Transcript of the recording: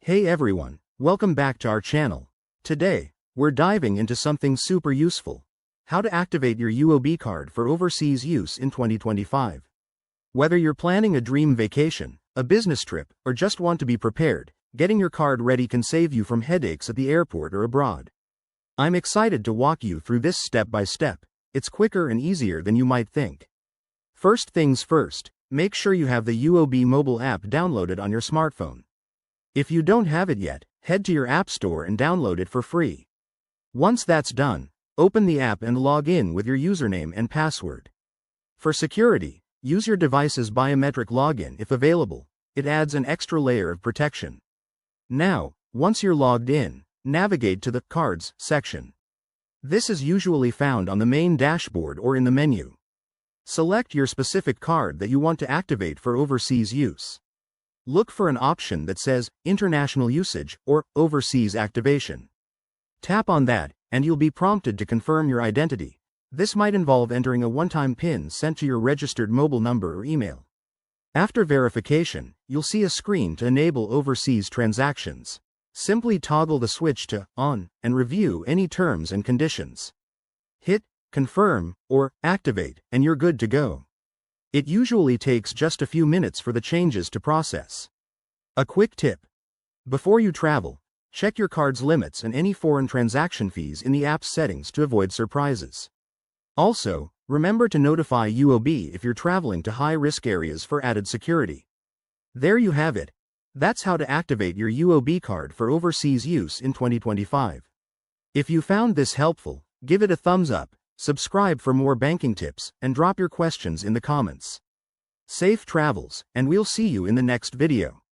Hey everyone, welcome back to our channel. Today, we're diving into something super useful. How to activate your UOB card for overseas use in 2025. Whether you're planning a dream vacation, a business trip, or just want to be prepared, getting your card ready can save you from headaches at the airport or abroad. I'm excited to walk you through this step by step. It's quicker and easier than you might think. First things first, make sure you have the UOB mobile app downloaded on your smartphone. If you don't have it yet, head to your app store and download it for free. Once that's done, open the app and log in with your username and password. For security, use your device's biometric login if available. It adds an extra layer of protection. Now, once you're logged in, navigate to the Cards section. This is usually found on the main dashboard or in the menu. Select your specific card that you want to activate for overseas use. Look for an option that says International Usage or Overseas Activation. Tap on that, and you'll be prompted to confirm your identity. This might involve entering a one-time PIN sent to your registered mobile number or email. After verification, you'll see a screen to enable overseas transactions. Simply toggle the switch to On and review any terms and conditions. Hit Confirm or Activate, and you're good to go. It usually takes just a few minutes for the changes to process. A quick tip. Before you travel, check your card's limits and any foreign transaction fees in the app's settings to avoid surprises. Also, remember to notify UOB if you're traveling to high-risk areas for added security. There you have it. That's how to activate your UOB card for overseas use in 2025. If you found this helpful, give it a thumbs up. Subscribe for more banking tips, and drop your questions in the comments. Safe travels, and we'll see you in the next video.